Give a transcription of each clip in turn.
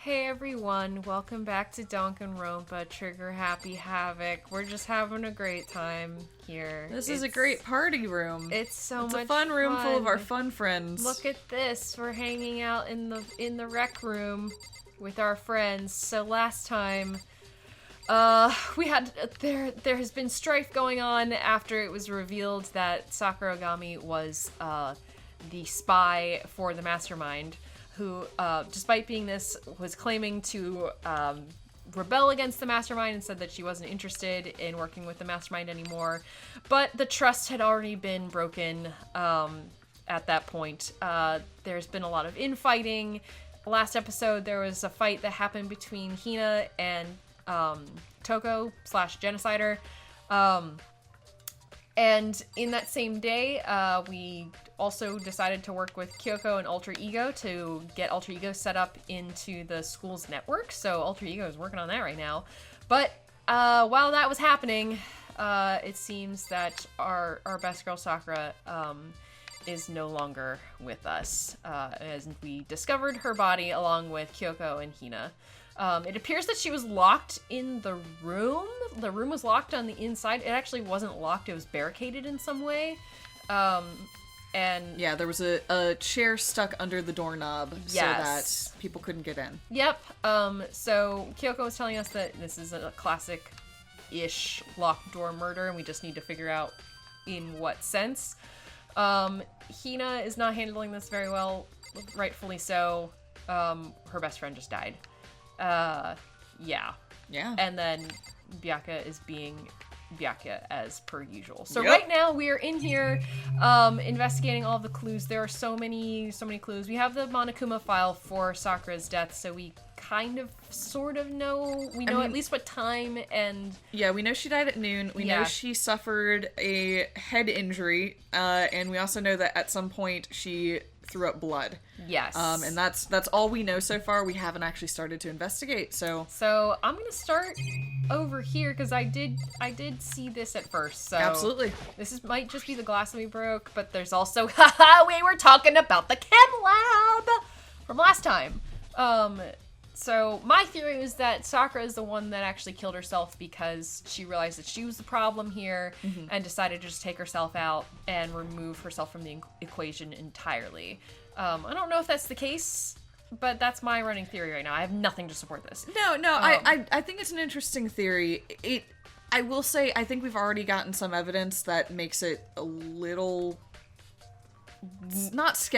Hey everyone, welcome back to Danganronpa, Trigger Happy Havoc. We're just having a great time here. This is a great party room. It's so much fun. It's a fun room full of our fun friends. Look at this, we're hanging out in the rec room with our friends. So last time, there has been strife going on after it was revealed that Sakuragami was the spy for the mastermind, who, despite being this, was claiming to rebel against the mastermind and said that she wasn't interested in working with the mastermind anymore. But the trust had already been broken at that point. There's been a lot of infighting. Last episode, there was a fight that happened between Hina and Toko / Genocider. And in that same day, we also decided to work with Kyoko and Alter Ego to get Alter Ego set up into the school's network. So Alter Ego is working on that right now. But while that was happening, it seems that our best girl Sakura is no longer with us, as we discovered her body along with Kyoko and Hina. It appears that she was locked in the room. The room was locked on the inside. It actually wasn't locked. It was barricaded in some way. And yeah, there was a chair stuck under the doorknob so that people couldn't get in. Yep. So Kyoko was telling us that this is a classic-ish locked door murder, and we just need to figure out in what sense. Hina is not handling this very well, rightfully so. Her best friend just died. Yeah. And then Byakuya is being Byakuya as per usual. So right now we are in here investigating all of the clues. There are so many clues. We have the Monokuma file for Sakura's death, so we kind of sort of know. We know at least what time and... Yeah, we know she died at noon. We know she suffered a head injury, and we also know that at some point she threw up blood. Yes. And that's all we know so far. We haven't actually started to investigate, so I'm gonna start over here because I did see this at first. So absolutely, might just be the glass that we broke, but there's also we were talking about the chem lab from last time. So my theory is that Sakura is the one that actually killed herself because she realized that she was the problem here and decided to just take herself out and remove herself from the equation entirely. I don't know if that's the case, but that's my running theory right now. I have nothing to support this. No, I think it's an interesting theory. I will say, I think we've already gotten some evidence that makes it a little... not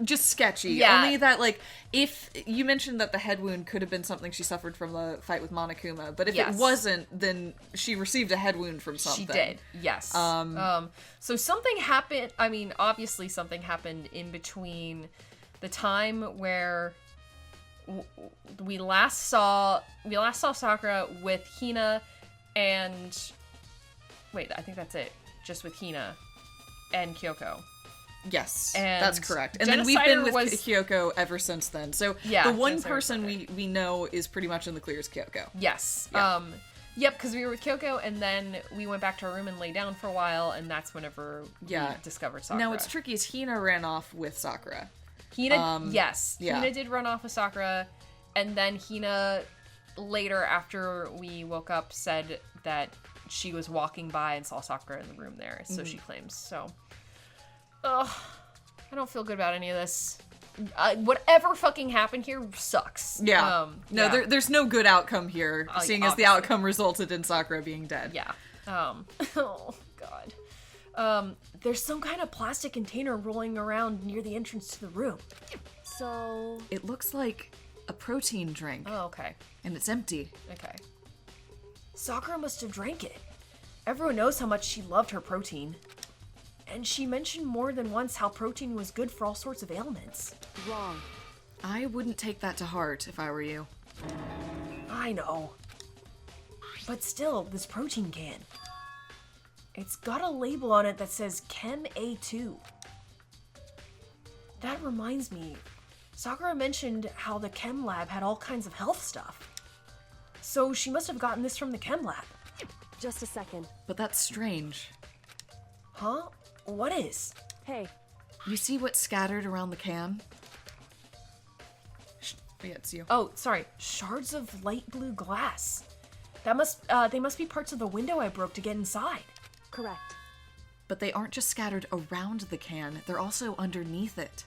just sketchy. Yeah. Only that, like, if you mentioned that the head wound could have been something she suffered from the fight with Monokuma, but if it wasn't, then she received a head wound from something. She did, yes. So something happened. I mean, obviously something happened in between the time where we last saw Sakura with Hina and wait, I think that's it. Just with Hina and Kyoko. Yes, and that's correct. And then we've been with Kyoko ever since then. So the one person we know is pretty much in the clear is Kyoko. Yes. Yeah. Yep, because we were with Kyoko, and then we went back to our room and lay down for a while, and that's whenever we discovered Sakura. Now, what's tricky is Hina ran off with Sakura. Hina did run off with Sakura, and then Hina, later after we woke up, said that she was walking by and saw Sakura in the room there, so she claims. So... I don't feel good about any of this. Whatever fucking happened here sucks. Yeah. There's no good outcome here, seeing as the outcome resulted in Sakura being dead. Yeah. Oh, God. There's some kind of plastic container rolling around near the entrance to the room. So... It looks like a protein drink. Oh, okay. And it's empty. Okay. Sakura must have drank it. Everyone knows how much she loved her protein. And she mentioned more than once how protein was good for all sorts of ailments. Wrong. I wouldn't take that to heart if I were you. I know. But still, this protein can. It's got a label on it that says Chem A2. That reminds me, Sakura mentioned how the chem lab had all kinds of health stuff. So she must have gotten this from the chem lab. Just a second. But that's strange. Huh? What is? Hey. You see what's scattered around the can? Yeah, it's you. Oh, sorry. Shards of light blue glass. They must be parts of the window I broke to get inside. Correct. But they aren't just scattered around the can, they're also underneath it.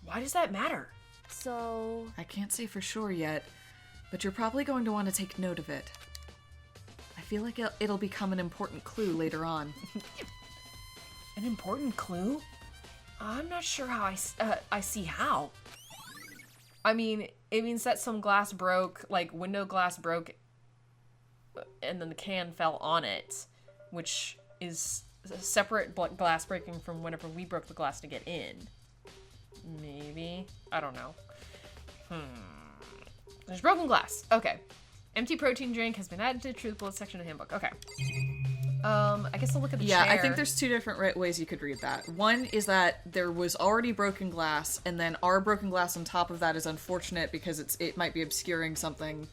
Why does that matter? So... I can't say for sure yet, but you're probably going to want to take note of it. I feel like it'll become an important clue later on. An important clue? I'm not sure how I see how. I mean, it means that some glass broke, like window glass broke, and then the can fell on it, which is a separate glass breaking from whenever we broke the glass to get in. Maybe? I don't know. There's broken glass. Okay. Empty protein drink has been added to the truth bullet section of the handbook. Okay. I guess I'll look at the chair. Yeah, I think there's two different ways you could read that. One is that there was already broken glass, and then our broken glass on top of that is unfortunate because it might be obscuring something,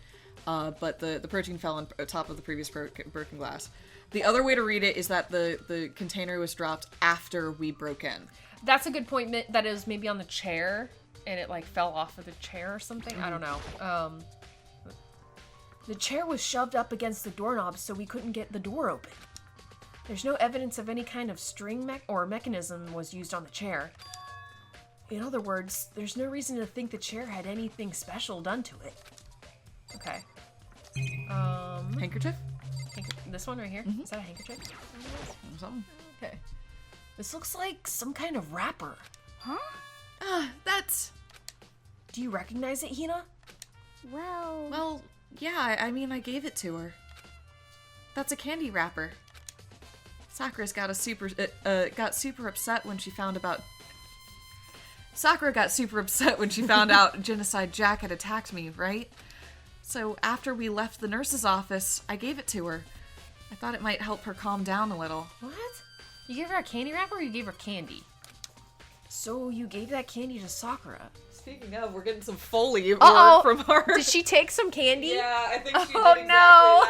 but the protein fell on top of the previous broken glass. The other way to read it is that the container was dropped after we broke in. That's a good point. That is maybe on the chair, and it like fell off of the chair or something. I don't know. The chair was shoved up against the doorknob so we couldn't get the door open. There's no evidence of any kind of string or mechanism was used on the chair. In other words, there's no reason to think the chair had anything special done to it. Okay. Handkerchief? This one right here? Is that a handkerchief? Something. Okay. This looks like some kind of wrapper. Huh? That's... Do you recognize it, Hina? Well, yeah, I mean, I gave it to her. That's a candy wrapper. Sakura's got super upset when she found about... Sakura got super upset when she found out Genocide Jack had attacked me, right? So after we left the nurse's office, I gave it to her. I thought it might help her calm down a little. What? You gave her a candy wrapper or you gave her candy? So you gave that candy to Sakura. Speaking of, we're getting some Foley Uh-oh. from her. Did she take some candy? Yeah, I think she did Oh exactly no!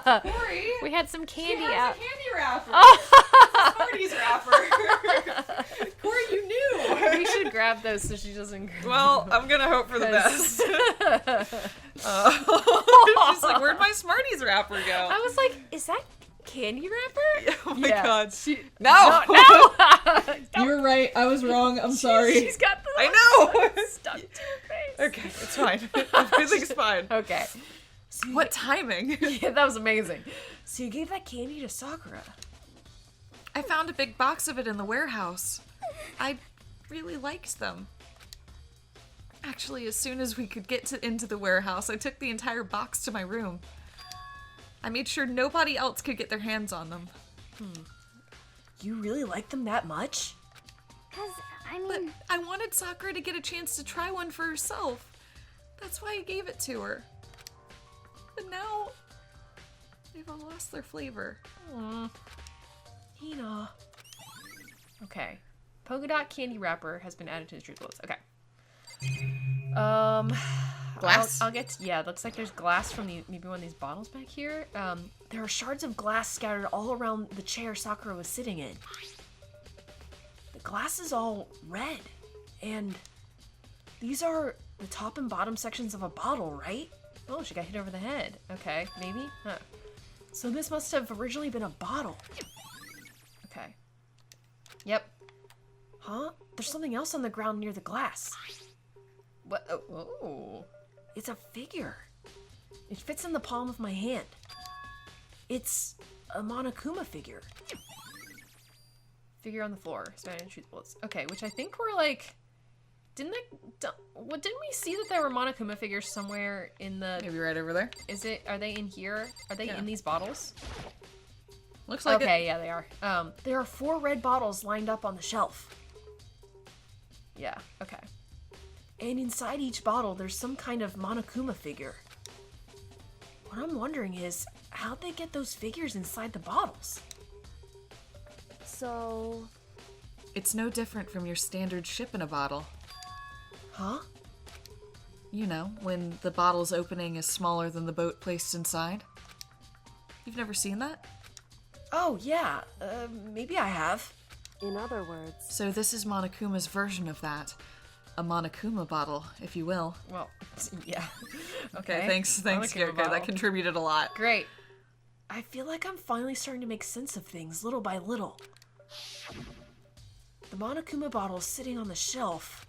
that. Corey, We had some candy she has out. a candy wrapper. Smarties wrapper. Corey, you knew. We should grab those so she doesn't. Well, I'm gonna hope for the best. She's like, where'd my Smarties wrapper go? I was like, is that candy wrapper? Oh my Yeah. god. No! You were right. I was wrong. I'm sorry. She's got the I know. stuck to her face. Okay, it's fine. Everything's fine. Okay. So What timing? Yeah, that was amazing. So you gave that candy to Sakura. I found a big box of it in the warehouse. I really liked them. Actually, as soon as we could get into the warehouse, I took the entire box to my room. I made sure nobody else could get their hands on them. You really like them that much? But I wanted Sakura to get a chance to try one for herself. That's why I gave it to her. But now, they've all lost their flavor. Hina. Okay. Polka dot candy wrapper has been added to the truth list. Okay. Glass? I'll get to, yeah, it looks like there's glass from maybe one of these bottles back here. There are shards of glass scattered all around the chair Sakura was sitting in. The glass is all red, and these are the top and bottom sections of a bottle, right? Oh, she got hit over the head. Okay, maybe? Huh. So this must have originally been a bottle. Okay. Yep. Huh? There's something else on the ground near the glass. What? Oh. It's a figure. It fits in the palm of my hand. It's a Monokuma figure. Figure on the floor. Spanish truth bullets. Okay, which I think were like... Didn't we see that there were Monokuma figures somewhere in the... Maybe right over there. Are they in here? Are they in these bottles? Looks like okay, yeah, they are. There are 4 red bottles lined up on the shelf. Yeah, okay. And inside each bottle, there's some kind of Monokuma figure. What I'm wondering is, how'd they get those figures inside the bottles? So... It's no different from your standard ship in a bottle. Huh? You know, when the bottle's opening is smaller than the boat placed inside. You've never seen that? Oh, yeah. Maybe I have. In other words... So this is Monokuma's version of that. A Monokuma bottle, if you will. Well, yeah. Okay, thanks, Monokuma Kyoko. bottle. That contributed a lot. Great. I feel like I'm finally starting to make sense of things, little by little. The Monokuma bottle is sitting on the shelf.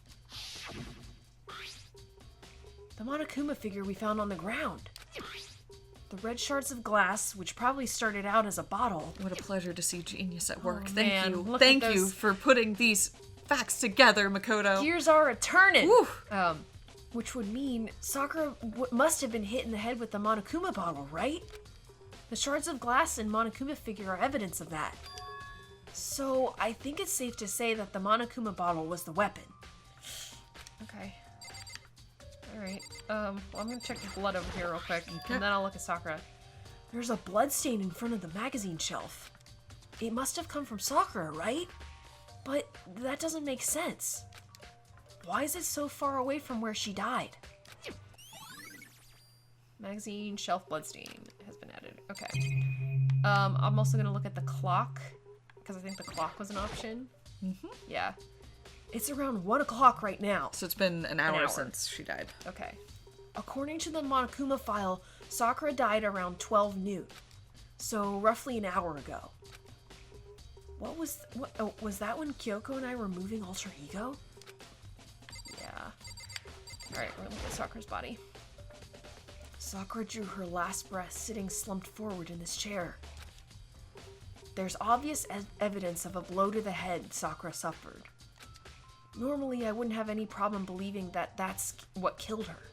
The Monokuma figure we found on the ground. The red shards of glass, which probably started out as a bottle. What a pleasure to see genius at work. Oh, Thank man, you. look Thank at you those- for putting these facts together, Makoto. Gears are a-turning! Woo. Which would mean Sakura must have been hit in the head with the Monokuma bottle, right? The shards of glass and Monokuma figure are evidence of that. So, I think it's safe to say that the Monokuma bottle was the weapon. Okay. Alright. Well, I'm gonna check the blood over here real quick, and then I'll look at Sakura. There's a blood stain in front of the magazine shelf. It must have come from Sakura, right? But that doesn't make sense. Why is it so far away from where she died? Magazine shelf bloodstain has been added. Okay. I'm also gonna look at the clock, because I think the clock was an option. Mm-hmm. Yeah. It's around 1 o'clock right now. So it's been an hour since she died. Okay. According to the Monokuma file, Sakura died around 12 noon. So roughly an hour ago. Was that when Kyoko and I were moving Alter Ego? Yeah. Alright, we're gonna look at Sakura's body. Sakura drew her last breath sitting slumped forward in this chair. There's obvious evidence of a blow to the head Sakura suffered. Normally, I wouldn't have any problem believing that that's what killed her.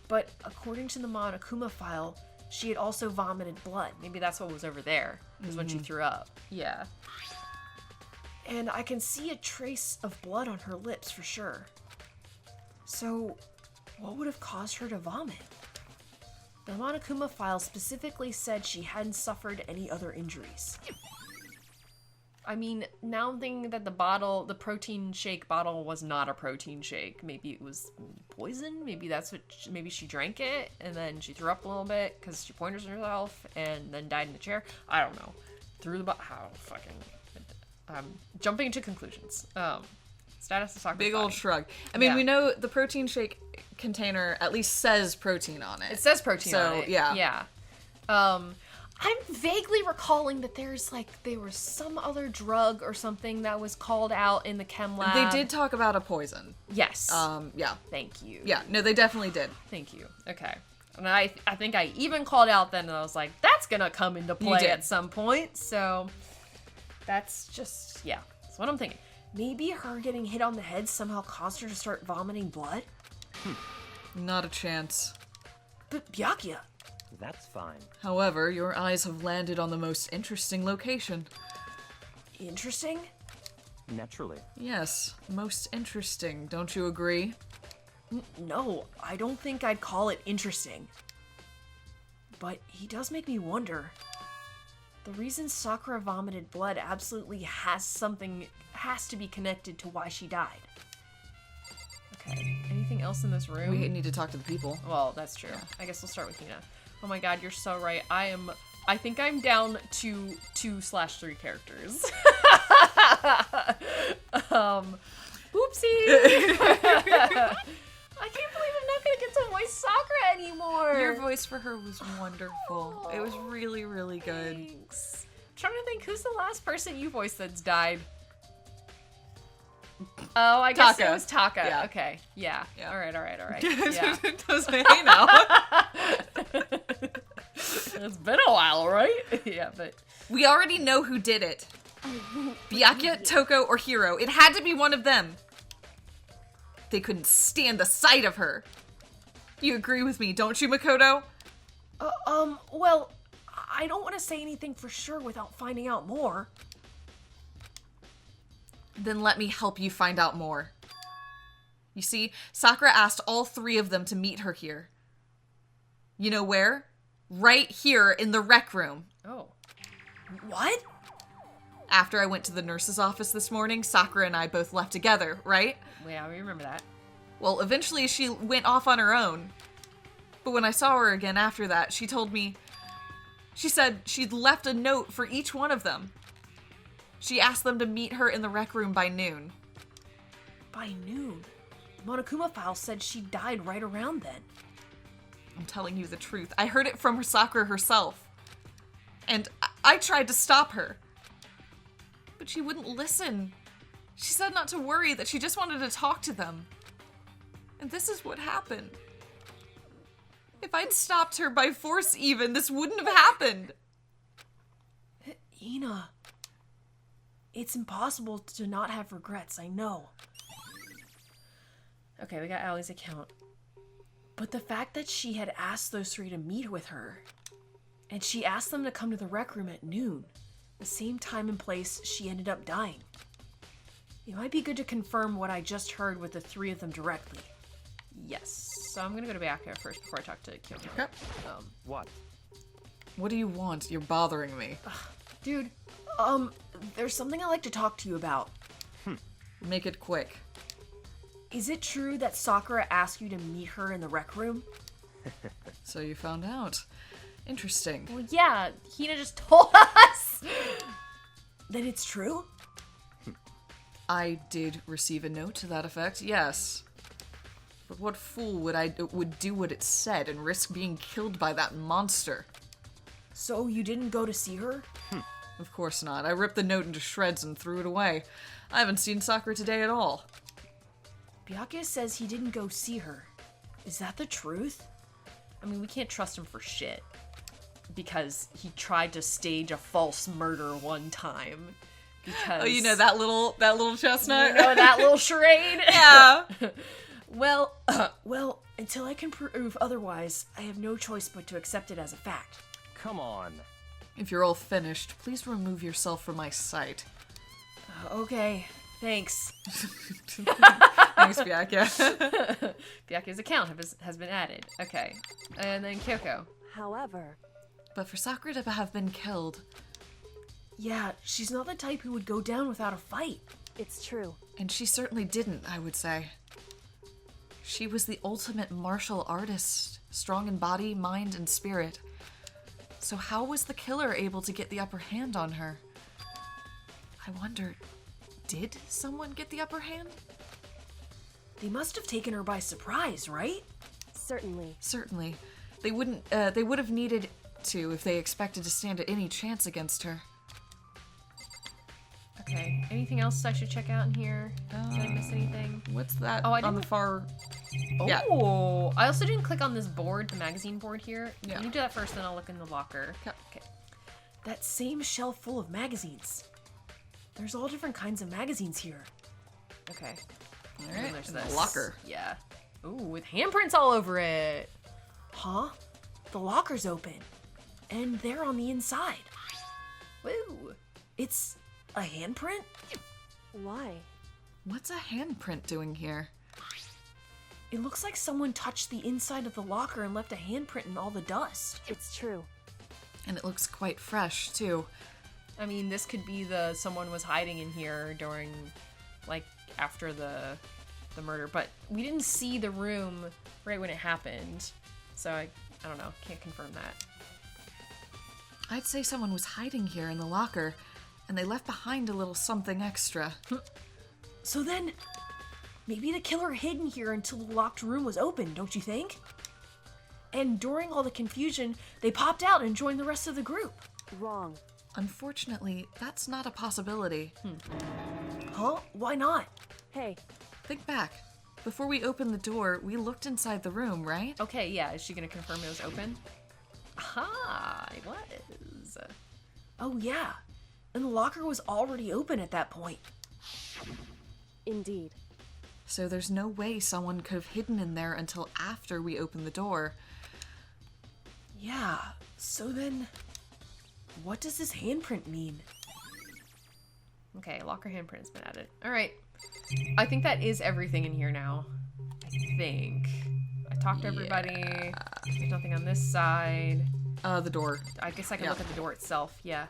But according to the Monokuma file, she had also vomited blood. Maybe that's what was over there, is when she threw up. Yeah. And I can see a trace of blood on her lips for sure. So, what would have caused her to vomit? The Monokuma file specifically said she hadn't suffered any other injuries. I mean, now I'm thinking that the protein shake bottle was not a protein shake. Maybe it was poison. Maybe that's what. Maybe she drank it and then she threw up a little bit because she pointed herself and then died in the chair. I don't know. Threw the bottle. How fucking. Jumping into conclusions. Status of Sakura's Big body. old shrug. I mean, we know the protein shake container at least says protein on it. It says protein on it. Yeah. Yeah. I'm vaguely recalling that there was some other drug or something that was called out in the chem lab. They did talk about a poison. Yes. Yeah. Thank you. Yeah, no, they definitely did. Thank you. Okay. And I think I even called out then and I was like, that's gonna come into play at some point. So that's just, yeah. That's what I'm thinking. Maybe her getting hit on the head somehow caused her to start vomiting blood? Not a chance. But Byakuya. That's fine. However, your eyes have landed on the most interesting location. Interesting? Naturally. Yes, most interesting. Don't you agree? No, I don't think I'd call it interesting. But he does make me wonder. The reason Sakura vomited blood absolutely has to be connected to why she died. Okay, anything else in this room? We need to talk to the people. Well, that's true. I guess we'll start with Hina. Oh my god, you're so right. I think I'm down to 2/3 characters. Oopsie! I can't believe I'm not gonna get to voice Sakura anymore! Your voice for her was wonderful. It was really, really good. Thanks. I'm trying to think, who's the last person you voiced that's died? Oh, I guess it Taka. was Taka. Yeah. Okay. Yeah. Yeah. All right. Yeah. Doesn't hey now. It's been a while, right? Yeah, but We already know who did it. Byakuya, Toko, or Hiro. It had to be one of them. They couldn't stand the sight of her. You agree with me, don't you, Makoto? well, I don't want to say anything for sure without finding out more. Then let me help you find out more. You see, Sakura asked all 3 of them to meet her here. You know where? Right here in the rec room. Oh. What? After I went to the nurse's office this morning, Sakura and I both left together, right? Yeah, we remember that. Well, eventually she went off on her own. But when I saw her again after that, she told me... She said she'd left a note for each one of them. She asked them to meet her in the rec room by noon. By noon? The Monokuma file said she died right around then. I'm telling you the truth. I heard it from Sakura herself. And I tried to stop her. But she wouldn't listen. She said not to worry, that she just wanted to talk to them. And this is what happened. If I'd stopped her by force even, this wouldn't have happened. Ina, it's impossible to not have regrets, I know. Okay, we got Allie's account. But the fact that she had asked those three to meet with her, and she asked them to come to the rec room at noon, the same time and place she ended up dying. It might be good to confirm what I just heard with the three of them directly. Yes. So I'm gonna go to Byakuya first before I talk to Kyoko. Okay. What? What do you want? You're bothering me. Dude, there's something I'd like to talk to you about. Make it quick. Is it true that Sakura asked you to meet her in the rec room? So you found out. Interesting. Well, yeah, Hina just told us. Then it's true? I did receive a note to that effect, yes. But what fool would do what it said and risk being killed by that monster? So you didn't go to see her? Of course not. I ripped the note into shreds and threw it away. I haven't seen Sakura today at all. Byakuya says he didn't go see her. Is that the truth? I mean, we can't trust him for shit. Because he tried to stage a false murder one time. Because... Oh, you know that little chestnut? You know that little charade? Yeah. Well, until I can prove otherwise, I have no choice but to accept it as a fact. Come on. If you're all finished, please remove yourself from my sight. Okay, thanks. Thanks, Byakuya. Byakuya's account has been added. Okay. And then Kyoko. However, But for Sakura to have been killed, Yeah, she's not the type who would go down without a fight. it's true. and she certainly didn't, I would say. She was the ultimate martial artist, strong in body, mind, and spirit. So how was the killer able to get the upper hand on her? I wonder, did someone get the upper hand? They must have taken her by surprise, right? Certainly. Certainly. They would have needed to if they expected to stand a any chance against her. Okay, anything else I should check out in here? Did I miss anything? What's that Oh, I on the didn't- far... Oh, Yeah. I also didn't click on this board, the magazine board here. Yeah. You do that first, then I'll look in the locker. Okay. That same shelf full of magazines. There's all different kinds of magazines here. Okay. And then Alright, there's in the this. locker. Yeah. Ooh, with handprints all over it. Huh? The locker's open. And they're on the inside. Woo! It's a handprint? Why? What's a handprint doing here? It looks like someone touched the inside of the locker and left a handprint in all the dust. It's true. And it looks quite fresh, too. I mean, this could be someone was hiding in here during, like, after the murder, but we didn't see the room right when it happened, so I don't know, can't confirm that. I'd say someone was hiding here in the locker, and they left behind a little something extra. So then, maybe the killer hid in here until the locked room was open, don't you think? And during all the confusion, they popped out and joined the rest of the group. Wrong. Unfortunately, that's not a possibility. Huh? Why not? Hey, Think back. Before we opened the door, we looked inside the room, right? Okay, yeah, is she gonna confirm it was open? Aha, it was. Oh yeah, and the locker was already open at that point. indeed. So there's no way someone could have hidden in there until after we opened the door. Yeah, so then, what does this handprint mean? Okay, locker handprint has been added. Alright, I think that is everything in here now. I think. I talked to everybody. There's nothing on this side. The door. I guess I can look at the door itself, yeah.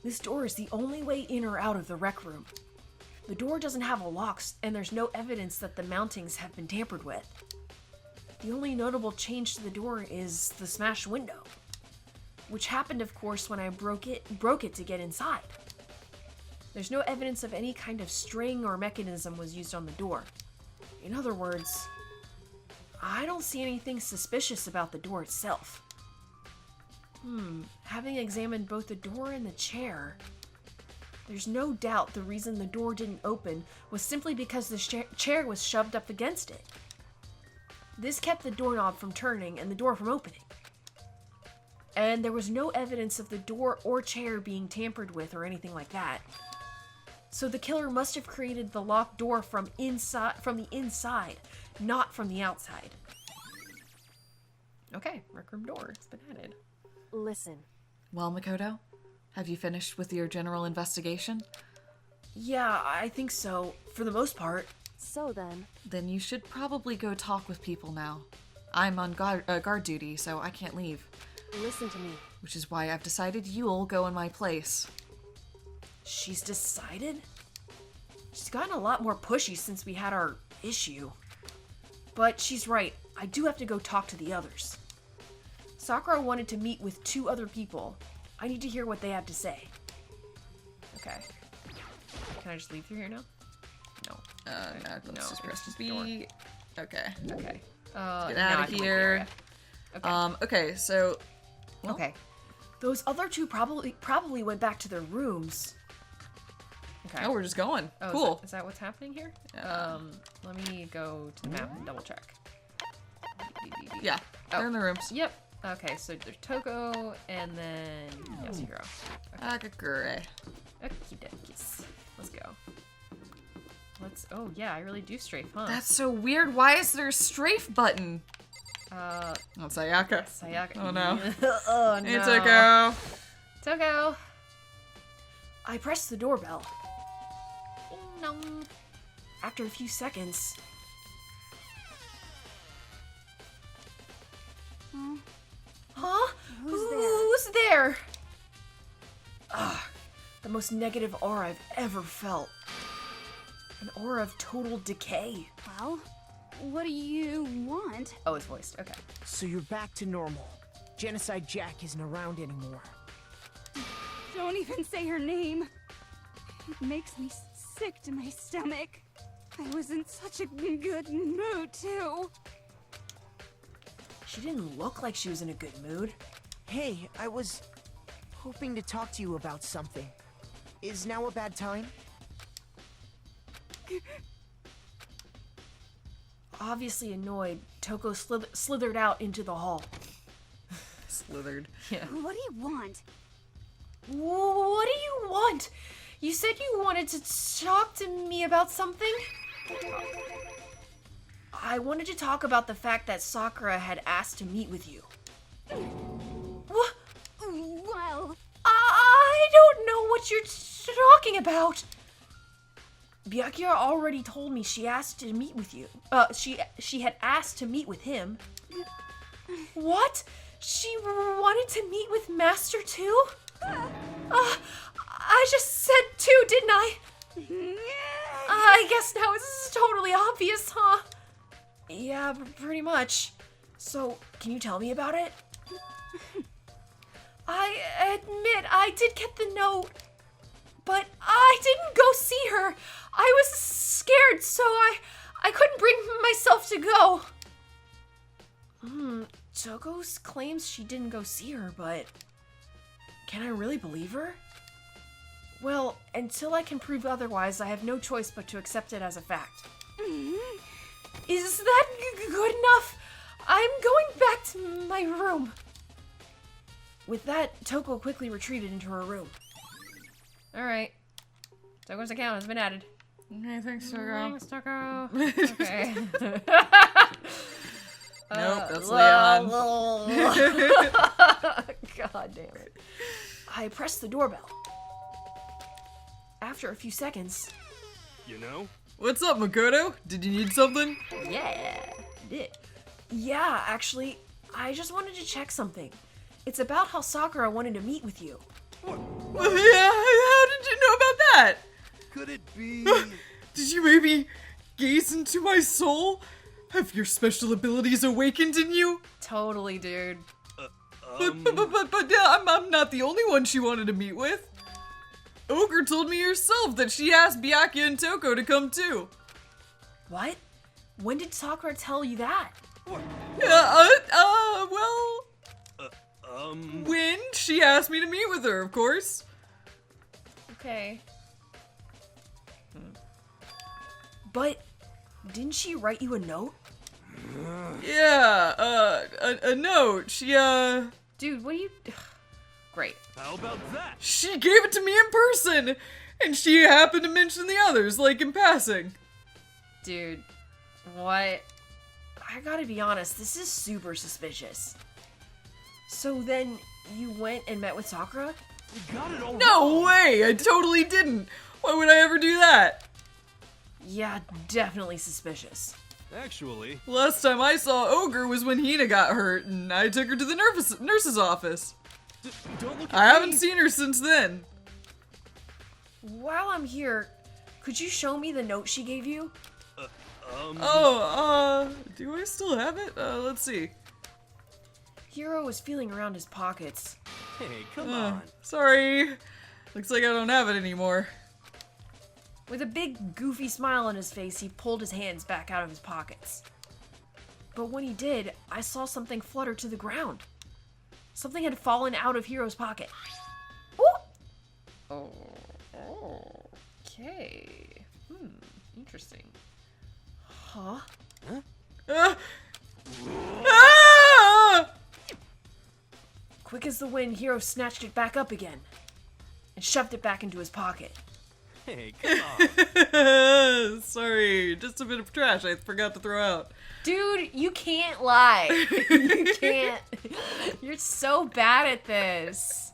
This door is the only way in or out of the rec room. The door doesn't have a lock, and there's no evidence that the mountings have been tampered with. The only notable change to the door is the smashed window, which happened, of course, when I broke it to get inside. There's no evidence of any kind of string or mechanism was used on the door. In other words, I don't see anything suspicious about the door itself. Having examined both the door and the chair, there's no doubt the reason the door didn't open was simply because the chair was shoved up against it. This kept the doorknob from turning and the door from opening. And there was no evidence of the door or chair being tampered with or anything like that. So the killer must have created the locked door from the inside, not from the outside. Okay, rec room door has been added. Listen. Well, Makoto, have you finished with your general investigation? Yeah, I think so, for the most part. So then... Then you should probably go talk with people now. I'm on guard duty, so I can't leave. Listen to me. Which is why I've decided you'll go in my place. She's decided? She's gotten a lot more pushy since we had our issue. But she's right, I do have to go talk to the others. Sakura wanted to meet with 2 other people. I need to hear what they have to say. Okay. Can I just leave through here now? No. Let's just press it's B. Okay. Okay. Get out of here. Okay. Okay, so... Well, Okay. Those other 2 probably went back to their rooms. Okay. Oh, we're just going. Oh, Cool. Is that what's happening here? Yeah. Let me go to the map and double check. Yeah, they're in the rooms. Yep. Okay, so there's Toko and then Yasuhiro. Akagure. Okie dokies. Let's go. Oh yeah, I really do strafe, huh? That's so weird. Why is there a strafe button? Oh, Sayaka. Sayaka. Oh no. Oh no. Hey, Toko. Toko. I pressed the doorbell. Ding dong. After a few seconds. Huh? Who's there? The most negative aura I've ever felt. An aura of total decay. Well, what do you want? Oh, it's voiced. Okay. So you're back to normal. Genocide Jack isn't around anymore. Don't even say her name. It makes me sick to my stomach. I was in such a good mood, too. She didn't look like she was in a good mood. Hey, I was hoping to talk to you about something. Is now a bad time? Obviously annoyed, Toko slithered out into the hall. Slithered. Yeah. What do you want? What do you want? You said you wanted to talk to me about something? I wanted to talk about the fact that Sakura had asked to meet with you. What? Well... I don't know what you're talking about. Byakuya already told me she asked to meet with you. She had asked to meet with him. What? She wanted to meet with Master too? I just said two, didn't I? I guess now it's totally obvious, huh? Yeah, pretty much. So, can you tell me about it? I admit I did get the note, but I didn't go see her. I was scared, so I couldn't bring myself to go. Toko claims she didn't go see her, but can I really believe her? Well, until I can prove otherwise, I have no choice but to accept it as a fact. Is that good enough? I'm going back to my room. With that, Toko quickly retreated into her room. Alright. Toko's account has been added. Okay, thanks, Toko. Thanks, Toko. Okay. Nope, that's Leon. God damn it. I pressed the doorbell. After a few seconds... You know? What's up, Makoto? Did you need something? Yeah, I did. Yeah, actually, I just wanted to check something. It's about how Sakura wanted to meet with you. Yeah, how did you know about that? Could it be? Did you maybe gaze into my soul? Have your special abilities awakened in you? Totally, dude. But I'm not the only one she wanted to meet with. Ogre told me yourself that she asked Byakuya and Toko to come too. What? When did Sakura tell you that? Well, when she asked me to meet with her, of course. Okay. But didn't she write you a note? Yeah, a note. She, Dude, what do you... Great. How about that? she gave it to me in person, and she happened to mention the others, like, in passing. Dude, what? I gotta be honest, this is super suspicious. So then, you went and met with Sakura? You got it all No wrong. way! I totally didn't! Why would I ever do that? Yeah, definitely suspicious. Actually, Last time I saw Ogre was when Hina got hurt, and I took her to the nurse's office. don't look at I haven't me. seen her since then. While I'm here, could you show me the note she gave you? Do I still have it? Let's see. Hiro was feeling around his pockets. Hey, come on. Sorry. Looks like I don't have it anymore. With a big, goofy smile on his face, he pulled his hands back out of his pockets. But when he did, I saw something flutter to the ground. Something had fallen out of Hiro's pocket. Ooh! Oh, okay. Interesting. Huh? Ah! Quick as the wind, Hiro snatched it back up again and shoved it back into his pocket. Hey, come on. Sorry, just a bit of trash I forgot to throw out. Dude, you can't lie. You can't. You're so bad at this.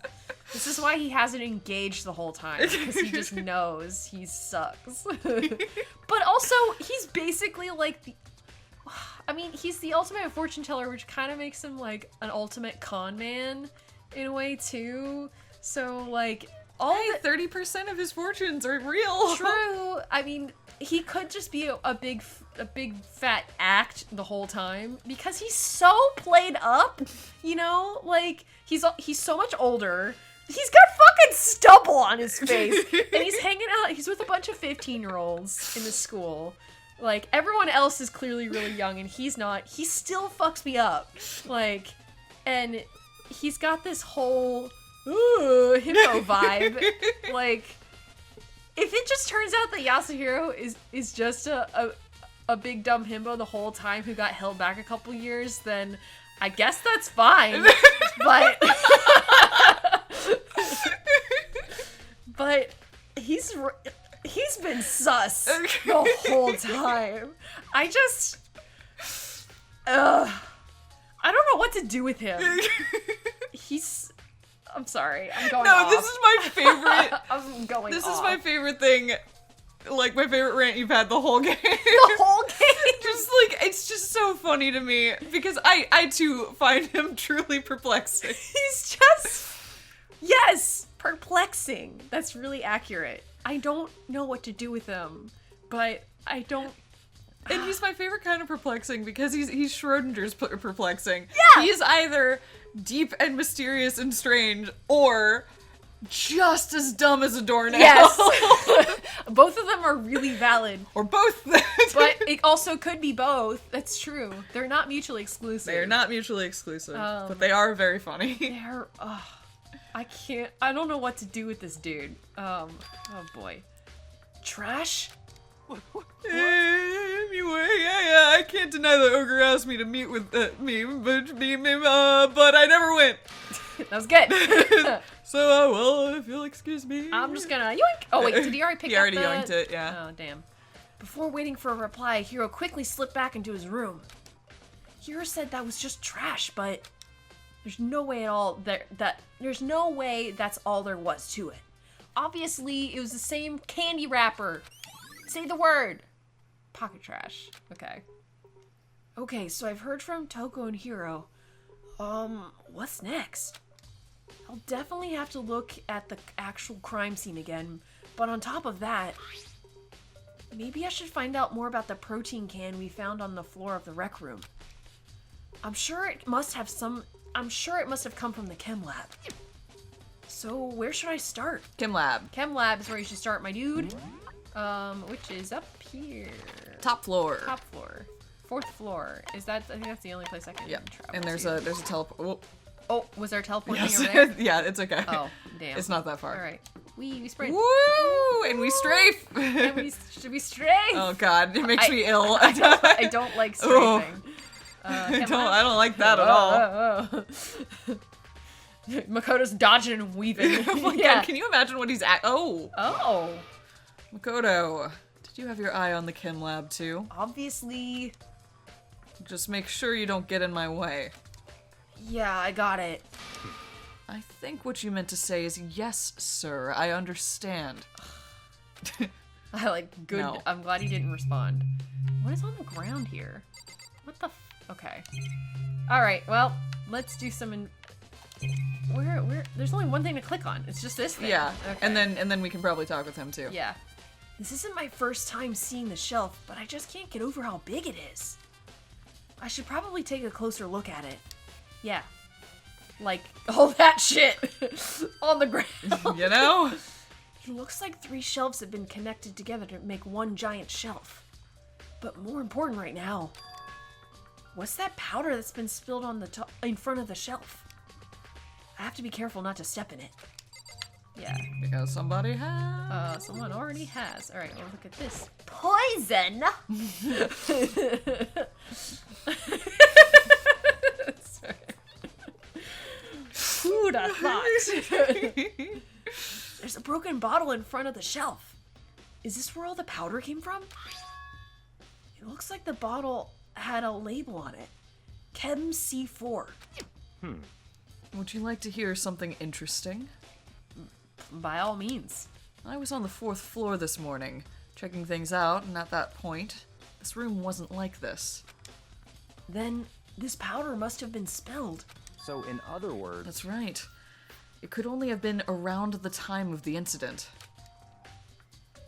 This is why he hasn't engaged the whole time, because he just knows he sucks. But also, he's basically like the... I mean, he's the ultimate fortune teller, which kind of makes him like an ultimate con man in a way too. So like, all Hey, 30% of his fortunes are real. true. I mean, he could just be a big fat act the whole time because he's so played up. You know, like he's so much older. He's got fucking stubble on his face, and he's hanging out. He's with a bunch of 15-year-olds in the school. Like, everyone else is clearly really young, and he's not. He still fucks me up. Like, and he's got this whole hippo vibe. Like, if it just turns out that Yasuhiro is just a big dumb himbo the whole time who got held back a couple years, then I guess that's fine. But he's been sus the whole time. I don't know what to do with him. I'm sorry. I'm going off. This is my favorite. I'm going This off. is my favorite thing. Like, my favorite rant you've had the whole game. The whole game. Just like, it's just so funny to me because I too find him truly perplexing. He's just... Yes! Perplexing. That's really accurate. I don't know what to do with him, but I don't... And he's my favorite kind of perplexing because he's Schrodinger's perplexing. Yeah! He's either deep and mysterious and strange, or just as dumb as a doornail. Yes! Both of them are really valid. Or both. But it also could be both. That's true. They're not mutually exclusive. They're not mutually exclusive, but they are very funny. They're... I don't know what to do with this dude. Oh boy. Trash? Anyway, I can't deny that Ogre asked me to meet with me, but I never went. That was good. So, well, if you'll excuse me. I'm just gonna yoink. Oh wait, did he already pick up He already the... yoinked it, yeah. Oh damn. Before waiting for a reply, Hiro quickly slipped back into his room. Hiro said that was just trash, but there's no way at all there's no way that's all there was to it. Obviously, it was the same candy wrapper. Say the word. Pocket trash. Okay. Okay, so I've heard from Toko and Hiro. What's next? I'll definitely have to look at the actual crime scene again, but on top of that, maybe I should find out more about the protein can we found on the floor of the rec room. I'm sure it must have come from the chem lab. So where should I start? Chem Lab. Chem lab is where you should start, my dude. Which is up here. Top floor. Top floor. 4th floor. Is that? I think that's the only place I can Yeah. travel. And there's to. a teleport. Oh, was there a teleporting Yes. over there? Yeah, it's okay. Oh, damn. It's not that far. All right. We sprint. Woo! And we strafe. And we strafe. Oh god, it makes me ill. I don't like Oh. strafing. I don't like that at all. Makoto's dodging and weaving. Oh my Yeah. god, can you imagine what he's at? Oh! Oh, Makoto, did you have your eye on the chem lab too? obviously. Just make sure you don't get in my way. Yeah, I got it. I think what you meant to say is yes, sir, I understand. I like good. No. I'm glad he didn't respond. What is on the ground here? What the? Okay. All right. Well, let's do some. Where? There's only one thing to click on. It's just this thing. Yeah, Okay. and then we can probably talk with him too. Yeah. This isn't my first time seeing the shelf, but I just can't get over how big it is. I should probably take a closer look at it. Yeah. Like, all that shit on the ground. You know? It looks like 3 shelves have been connected together to make one giant shelf. But more important right now, what's that powder that's been spilled on the top in front of the shelf? I have to be careful not to step in it. Yeah. Because somebody has. Someone already has. All right, well, look at this. Poison! Sorry. Who'd have thought? There's a broken bottle in front of the shelf. Is this where all the powder came from? It looks like the bottle had a label on it. Chem C4. Would you like to hear something interesting? By all means. I was on the 4th floor this morning, checking things out, and at that point, this room wasn't like this. Then this powder must have been spilled. So, in other words, That's right. It could only have been around the time of the incident.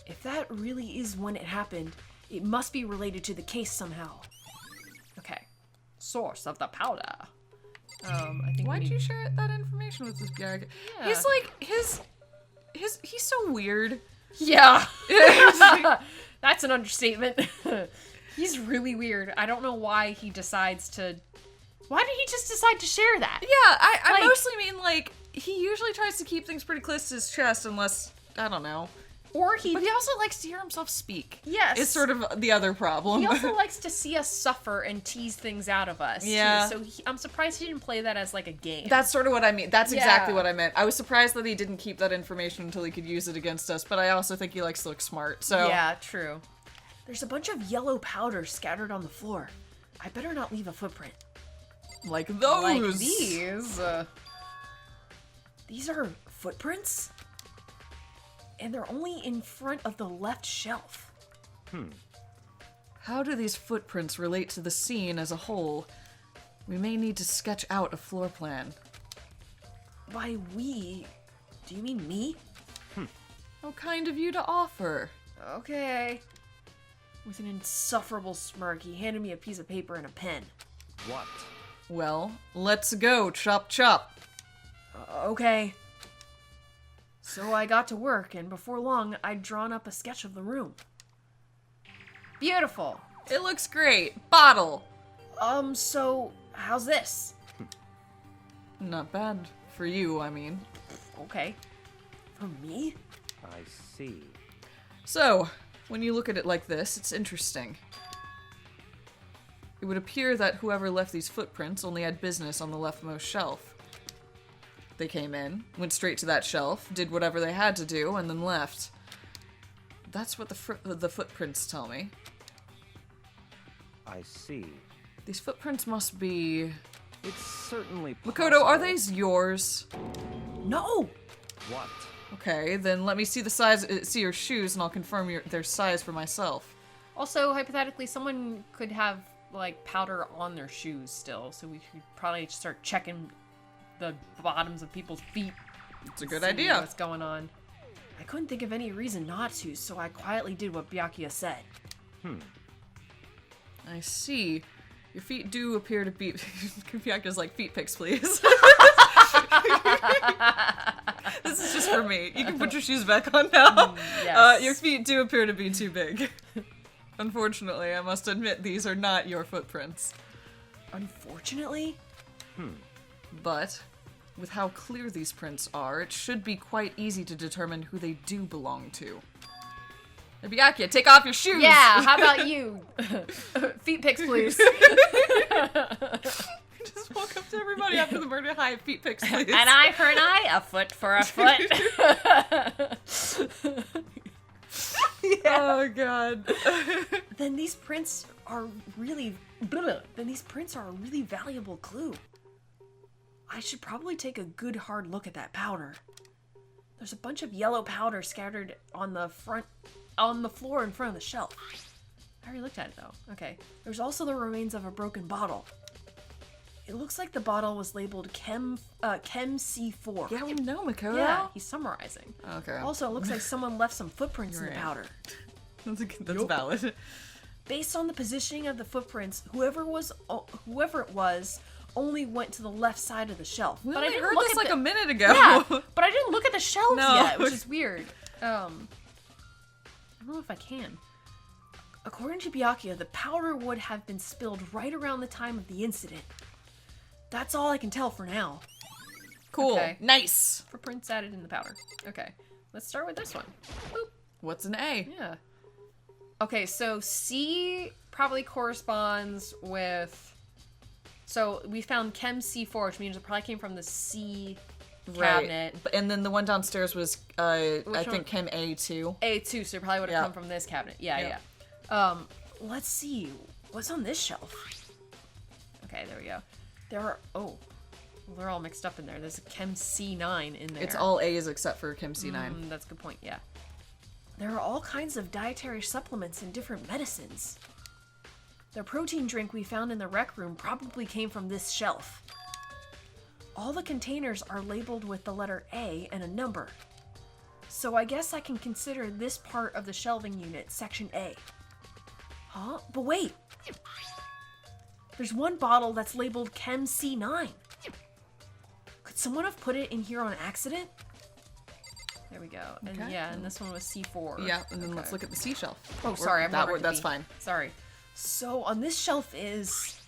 If that really is when it happened, it must be related to the case somehow. Okay. Source of the powder. I think Why'd we you need... share that information with this guy? Yeah. He's like, he's so weird. Yeah. That's an understatement. He's really weird. I don't know why he decides to... Why did he just decide to share that? Yeah, I Like- mostly mean, like, he usually tries to keep things pretty close to his chest unless, I don't know. Or he... But he also likes to hear himself speak. Yes. It's sort of the other problem. He also likes to see us suffer and tease things out of us. Yeah. Too. So I'm surprised he didn't play that as like a game. That's sort of what I mean. That's exactly Yeah. what I meant. I was surprised that he didn't keep that information until he could use it against us, but I also think he likes to look smart, so... Yeah, true. There's a bunch of yellow powder scattered on the floor. I better not leave a footprint. Like those! Like these. These are footprints? And they're only in front of the left shelf. How do these footprints relate to the scene as a whole? We may need to sketch out a floor plan. By we, do you mean me? How kind of you to offer. Okay. With an insufferable smirk, he handed me a piece of paper and a pen. what? Well, let's go, chop chop. Okay. So I got to work, and before long, I'd drawn up a sketch of the room. Beautiful. It looks great. Bottle. So, how's this? Not bad. For you, I mean. Okay. For me? I see. So, when you look at it like this, it's interesting. It would appear that whoever left these footprints only had business on the leftmost shelf. They came in, went straight to that shelf, did whatever they had to do, and then left. That's what the footprints tell me. I see. These footprints must be... It's certainly Makoto, are possible. these yours? No! What? Okay, then let me see the size, see your shoes, and I'll confirm their size for myself. Also, hypothetically, someone could have, like, powder on their shoes still, so we should probably start checking the bottoms of people's feet. It's a good See idea. what's going on. I couldn't think of any reason not to, so I quietly did what Byakuya said. I see. Your feet do appear to be... Byakuya's like, feet pics, please. This is just for me. You can put your shoes back on now. Yes. Your feet do appear to be too big. Unfortunately, I must admit these are not your footprints. Unfortunately? But, with how clear these prints are, it should be quite easy to determine who they do belong to. Byakuya, take off your shoes! Yeah, how about you? Feet pics, please. Just walk up to everybody after the murder. Hi, feet pics, please. An eye for an eye, a foot for a foot. Oh, God. Then these prints are a really valuable clue. I should probably take a good hard look at that powder. There's a bunch of yellow powder scattered on the floor in front of the shelf. I already looked at it though. Okay. There's also the remains of a broken bottle. It looks like the bottle was labeled Chem C4. Yeah, we know, Makoto. Yeah, he's summarizing. Okay. Also, it looks like someone left some footprints in the Right. powder. That's valid. Based on the positioning of the footprints, whoever it was only went to the left side of the shelf. We but I only didn't heard look this at like the, a minute ago. Yeah, but I didn't look at the shelves No. yet, which is weird. I don't know if I can. According to Byakuya, the powder would have been spilled right around the time of the incident. That's all I can tell for now. Cool. Okay. Nice. Footprints added in the powder. Okay, let's start with this one. Boop. What's an A? Yeah. Okay, so C probably corresponds with... So we found Chem C4, which means it probably came from the C cabinet. Right. And then the one downstairs was, I one? think, Chem A2. A2, so it probably would have Yeah. come from this cabinet. Yeah, Yeah. yeah. Let's see. What's on this shelf? Okay, there we go. There are... Oh. Well, they're all mixed up in there. There's a Chem C9 in there. It's all A's except for Chem C9. That's a good point, yeah. There are all kinds of dietary supplements and different medicines. The protein drink we found in the rec room probably came from this shelf. All the containers are labeled with the letter A and a number. So I guess I can consider this part of the shelving unit Section A. Huh? But wait! There's one bottle that's labeled Chem C9. Could someone have put it in here on accident? There we go. And Okay. yeah, and this one was C4. Yeah, and then Okay. let's look at the C shelf. Oh, sorry, I'm not That's fine. Sorry. So on this shelf is...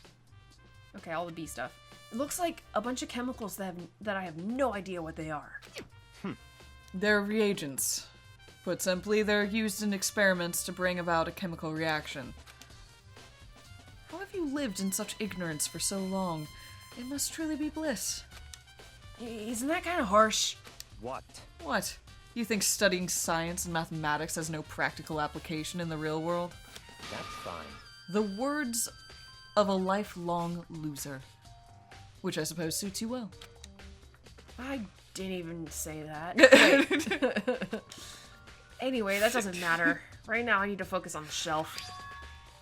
Okay, all the B stuff. It looks like a bunch of chemicals that I have no idea what they are. They're reagents. Put simply, they're used in experiments to bring about a chemical reaction. How have you lived in such ignorance for so long? It must truly be bliss. Isn't that kind of harsh? What? What? You think studying science and mathematics has no practical application in the real world? That's fine. The words of a lifelong loser. Which I suppose suits you well. I didn't even say that. Wait. Anyway, that doesn't matter. Right now I need to focus on the shelf.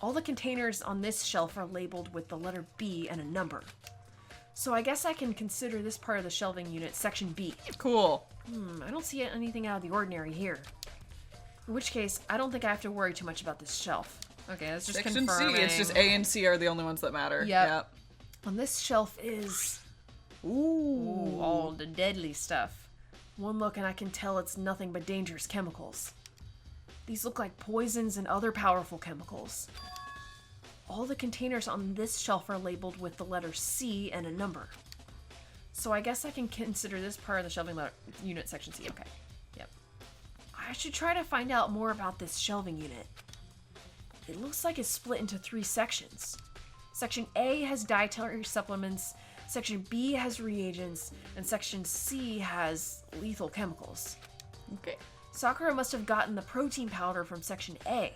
All the containers on this shelf are labeled with the letter B and a number. So I guess I can consider this part of the shelving unit Section B. Cool. I don't see anything out of the ordinary here. In which case, I don't think I have to worry too much about this shelf. Okay, that's just Section confirming. C, it's just A and C are the only ones that matter. Yep. On this shelf is... Ooh. Ooh, all the deadly stuff. One look and I can tell it's nothing but dangerous chemicals. These look like poisons and other powerful chemicals. All the containers on this shelf are labeled with the letter C and a number. So I guess I can consider this part of the shelving unit Section C. Okay. Yep. I should try to find out more about this shelving unit. It looks like it's split into 3 sections. Section A has dietary supplements, Section B has reagents, and Section C has lethal chemicals. Okay. Sakura must have gotten the protein powder from Section A.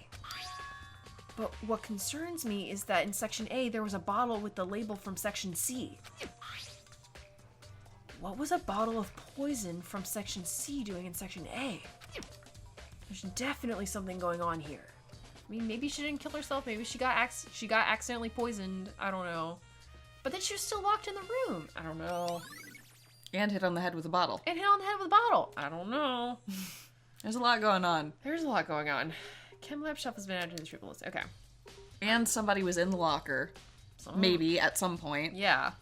But what concerns me is that in Section A there was a bottle with the label from Section C. What was a bottle of poison from Section C doing in Section A? There's definitely something going on here. I mean, maybe she didn't kill herself. Maybe she got accidentally poisoned. I don't know. But then she was still locked in the room. I don't know. And hit on the head with a bottle. And hit on the head with a bottle. I don't know. There's a lot going on. There's a lot going on. Chem lab shelf has been added to the triple list. Okay. And somebody was in the locker. Maybe at some point. Yeah.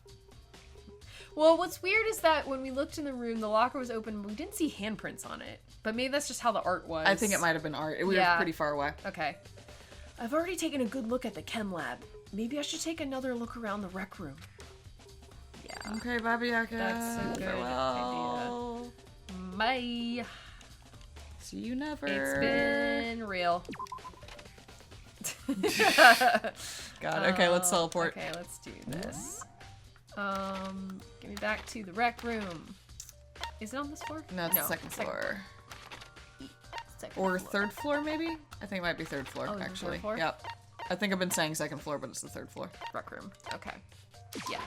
Well, what's weird is that when we looked in the room, the locker was open, but we didn't see handprints on it. But maybe that's just how the art was. I think it might have been art. We were pretty far away. Okay. I've already taken a good look at the chem lab. Maybe I should take another look around the rec room. Yeah. Okay, bye, Bianca. That's a good Farewell. Bye. See you never. It's been real. God, okay, let's teleport. Okay, let's do this. Get me back to the rec room. Is it on this floor? No, it's second floor. Second Or floor. third floor, maybe? I think it might be third floor, Oh, is it actually. third floor? Yep. I think I've been saying second floor, but it's the third floor. Rec room. Okay. Yeah.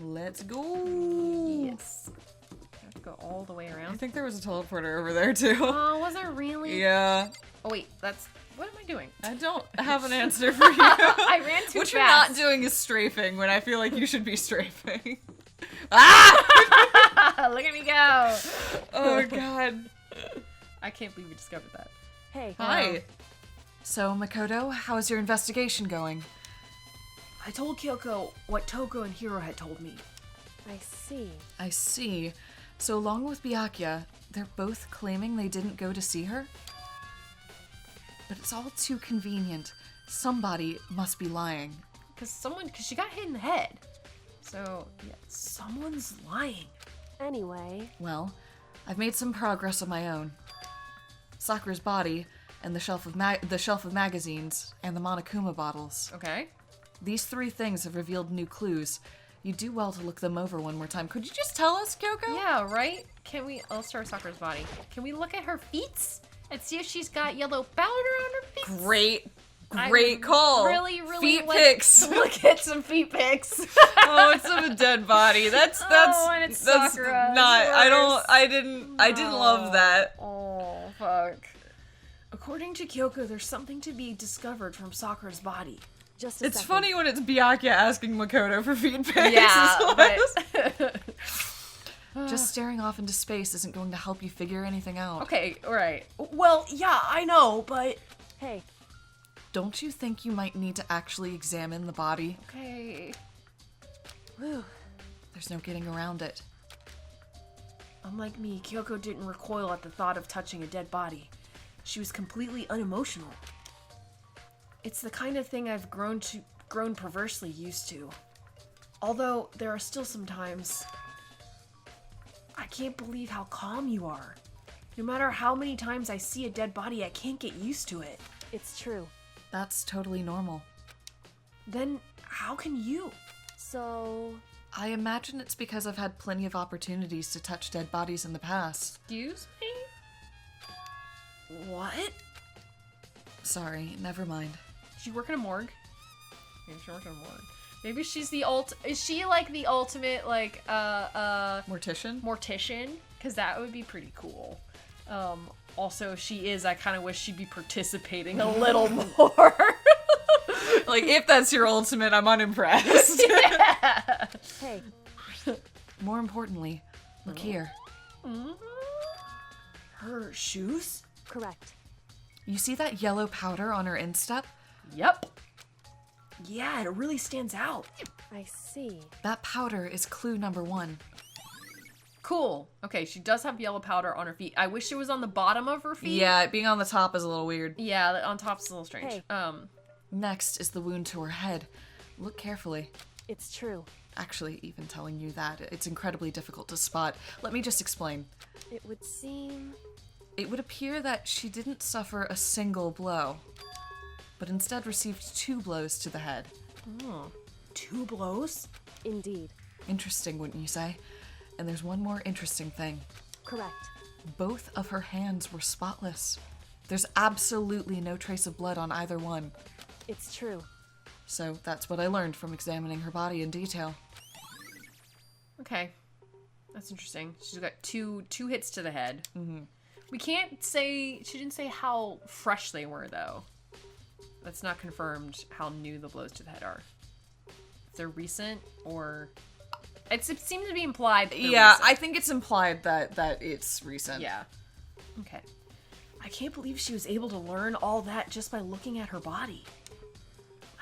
Let's go. Yes. Have to go all the way I around. think there was a teleporter over there, too. Oh, was there really? Yeah. Oh wait, that's. What am I doing? I don't have an answer for you. I ran too What fast. you're not doing is strafing when I feel like you should be strafing. Ah! Look at me go! Oh, God. I can't believe we discovered that. Hey, Hi. So, Makoto, how's your investigation going? I told Kyoko what Toko and Hiro had told me. I see. I see. So, along with Byakuya, they're both claiming they didn't go to see her? But it's all too convenient. Somebody must be lying. Because she got hit in the head. So, yeah, someone's lying. Anyway, Well, I've made some progress of my own. Sakura's body, and the shelf of magazines, and the Monokuma bottles. Okay. These 3 things have revealed new clues. You do well to look them over one more time. Could you just tell us, Kyoko? Yeah, right? I'll start Sakura's body. Can we look at her feet and see if she's got yellow powder on her feet? Great I call. Really feet like pics. to look at some feet pics. Oh, it's of a dead body. That's and it's that's Sakura. It's not. worse. I didn't love that. Oh, fuck. According to Kyoko, there's something to be discovered from Sakura's body. just a It's second. funny when it's Byakuya asking Makoto for feet pics. Yeah, but... Just staring off into space isn't going to help you figure anything out. Okay, alright. Well, yeah, I know, but... Hey, Don't you think you might need to actually examine the body? Okay. whew. There's no getting around it. Unlike me, Kyoko didn't recoil at the thought of touching a dead body. She was completely unemotional. It's the kind of thing I've grown perversely used to. Although, there are still some times... I can't believe how calm you are. No matter how many times I see a dead body, I can't get used to it. It's true. That's totally normal. Then, how can you? So, I imagine it's because I've had plenty of opportunities to touch dead bodies in the past. Excuse me? What? Sorry, never mind. She work in a morgue? Maybe she works in a morgue. Maybe she's the is she like the ultimate, like, Mortician? mortician? Because that would be pretty cool. Also, if she is, I kind of wish she'd be participating a little more. Like, if that's your ultimate, I'm unimpressed. hey, More importantly, look here. Her shoes? correct. You see that yellow powder on her instep? Yep. Yeah, it really stands out. I see. That powder is clue number 1. Cool. Okay, she does have yellow powder on her feet. I wish it was on the bottom of her feet. Yeah, being on the top is a little weird. Yeah, on top's a little strange. Hey. Next is the wound to her head. Look carefully. It's true. Actually, even telling you that, it's incredibly difficult to spot. Let me just explain. It would seem... It would appear that she didn't suffer a single blow, but instead received 2 blows to the head. 2 blows? Indeed. Interesting, wouldn't you say? And there's one more interesting thing. Correct. Both of her hands were spotless. There's absolutely no trace of blood on either one. It's true. So that's what I learned from examining her body in detail. Okay. That's interesting. She's got two hits to the head. Mm-hmm. We can't say... She didn't say how fresh they were, though. That's not confirmed how new the blows to the head are. If they're recent, or... It seems to be implied that they're recent. I think it's implied that it's recent. Yeah. Okay. I can't believe she was able to learn all that just by looking at her body.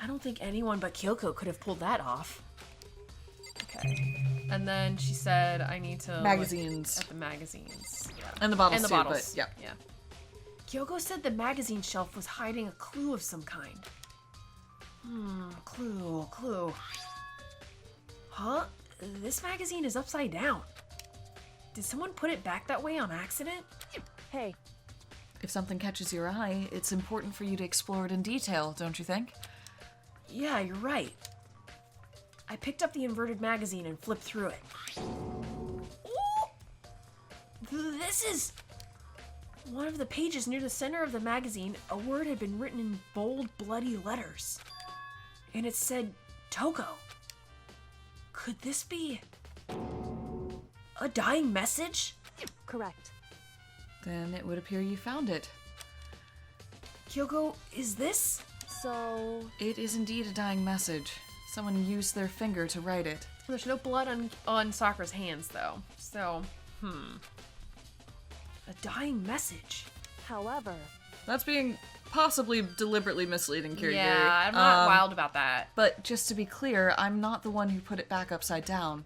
I don't think anyone but Kyoko could have pulled that off. Okay. And then she said, I need to Magazines. look at the magazines. Yeah. And the bottles And the too, bottles. but yeah. Yeah. Kyoko said the magazine shelf was hiding a clue of some kind. Clue. Huh? This magazine is upside down. Did someone put it back that way on accident? Hey, If something catches your eye, it's important for you to explore it in detail, don't you think? Yeah, you're right. I picked up the inverted magazine and flipped through it. Ooh! This is... One of the pages near the center of the magazine, a word had been written in bold, bloody letters. And it said, Toko. Could this be... a dying message? correct. Then it would appear you found it. Kyoko, is this... So, It is indeed a dying message. Someone used their finger to write it. There's no blood on Sakura's hands, though. So, A dying message. however, That's being possibly deliberately misleading, Kirigiri. Yeah, I'm not wild about that. But just to be clear, I'm not the one who put it back upside down.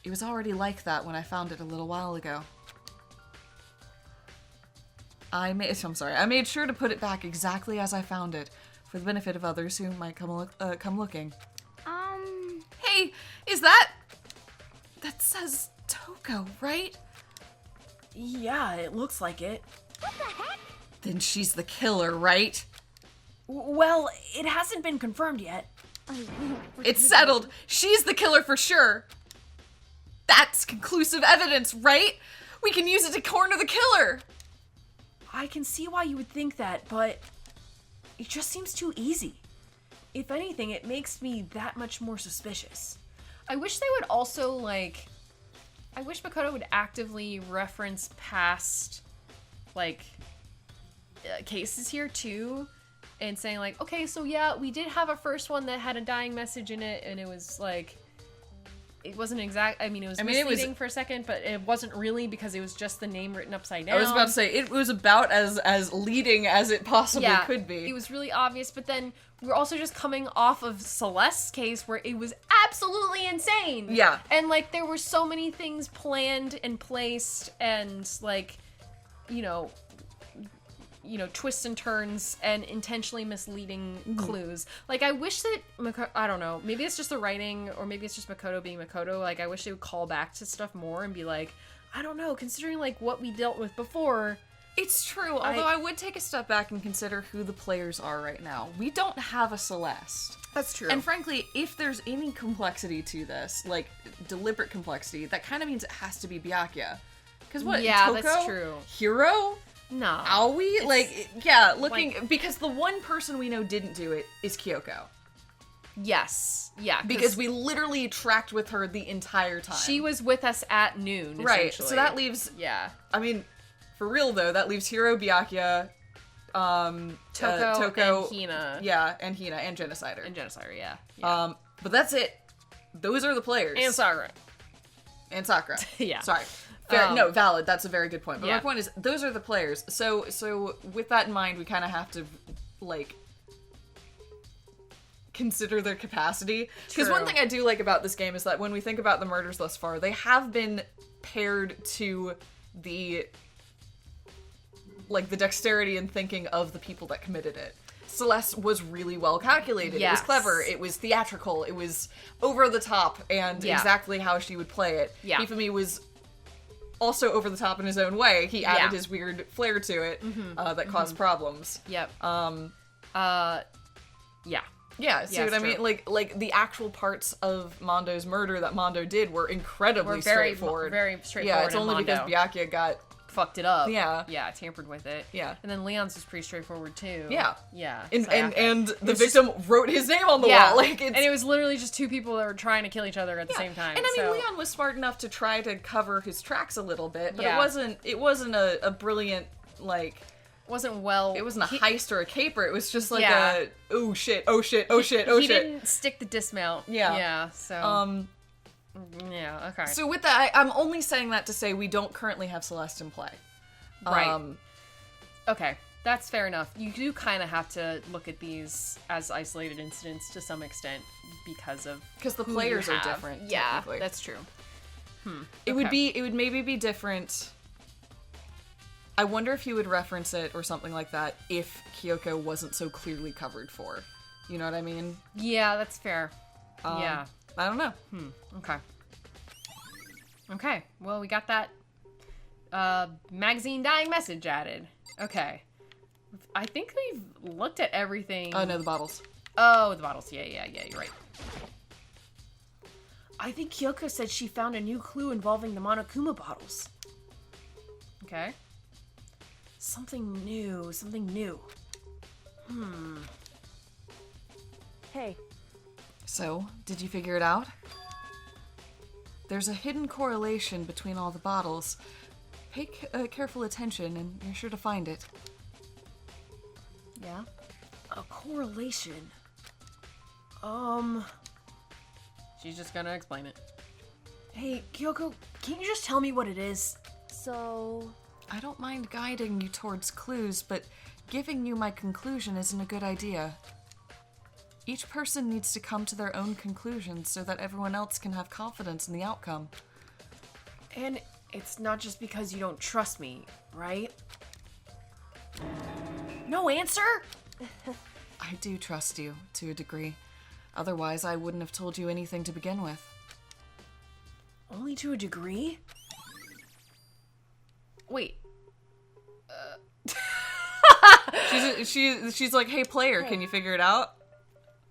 It was already like that when I found it a little while ago. I made sure to put it back exactly as I found it, for the benefit of others who might come looking. Hey, is that says Toko, right? Yeah, it looks like it. Then she's the killer, right? Well, it hasn't been confirmed yet. It's settled. She's the killer for sure. That's conclusive evidence, right? We can use it to corner the killer. I can see why you would think that, but it just seems too easy. If anything, it makes me that much more suspicious. I wish they would also, I wish Makoto would actively reference past, cases here, too. And saying, okay, so yeah, we did have a first one that had a dying message in it, and it was, it wasn't exact. I mean, it was misleading for a second, but it wasn't really because it was just the name written upside down. I was about to say, it was about as leading as it possibly could be. It was really obvious, but then we're also just coming off of Celeste's case where it was absolutely insane. Yeah. And, there were so many things planned and placed and, twists and turns and intentionally misleading clues. I wish that I don't know, maybe it's just the writing or maybe it's just Makoto being Makoto. I wish they would call back to stuff more and be I don't know, considering what we dealt with before. It's true, although I would take a step back and consider who the players are right now. We don't have a Celeste. That's true. And frankly, if there's any complexity to this, deliberate complexity, that kind of means it has to be Byakuya. Because what, yeah, Toko? that's true. Hiro? No. Aoi? Because the one person we know didn't do it is Kyoko. Yes. Yeah. Because we literally tracked with her the entire time. She was with us at noon, right, essentially. so that leaves... Yeah. I mean, for real though, that leaves Hiro, Byakuya, Toko, and Hina. Yeah, and Hina, and Genocider. Yeah. But that's it. Those are the players. And Sakura. And Sakura. Yeah. Sorry. Fair, no, valid. That's a very good point. But yeah. my point is, those are the players. So with that in mind, we kind of have to, consider their capacity. Because one thing I do like about this game is that when we think about the murders thus far, they have been paired to the dexterity and thinking of the people that committed it. Celeste was really well calculated. Yes. It was clever. It was theatrical. It was over the top and exactly how she would play it. Yeah. Hifumi was also over the top in his own way. He added his weird flair to it that caused problems. Yep. Yeah. Yeah, see what I mean? Like the actual parts of Mondo's murder that Mondo did were incredibly straightforward. Very straightforward. Yeah, it's only because Byakuya got fucked it up. Yeah. Yeah, tampered with it. Yeah. And then Leon's was pretty straightforward too. Yeah. Yeah. And the victim wrote his name on the wall. And it was literally just two people that were trying to kill each other at the same time. And I mean, Leon was smart enough to try to cover his tracks a little bit, but Yeah. it wasn't a brilliant It wasn't well. It wasn't a heist or a caper. It was just Yeah. oh shit. He didn't stick the dismount. Yeah. Yeah. So. Yeah. Okay. So with that, I'm only saying that to say we don't currently have Celeste in play. Right. Okay. That's fair enough. You do kind of have to look at these as isolated incidents to some extent because the players are different. Yeah, technically. that's true. It would maybe be different I wonder if you would reference it or something like that if Kyoko wasn't so clearly covered for. You know what I mean? Yeah, that's fair. Yeah. I don't know. Okay. Okay. Well, we got that magazine dying message added. Okay. I think we've looked at everything. Oh, no, the bottles. Oh, the bottles. Yeah, you're right. I think Kyoko said she found a new clue involving the Monokuma bottles. Okay. Something new. Hey, So, did you figure it out? There's a hidden correlation between all the bottles. Pay careful attention and you're sure to find it. Yeah? A correlation. She's just gonna explain it. Hey, Kyoko, can you just tell me what it is? so... I don't mind guiding you towards clues, but giving you my conclusion isn't a good idea. Each person needs to come to their own conclusions so that everyone else can have confidence in the outcome. And it's not just because you don't trust me, right? No answer? I do trust you, to a degree. Otherwise, I wouldn't have told you anything to begin with. Only to a degree? Wait. She's like, hey player, can you figure it out?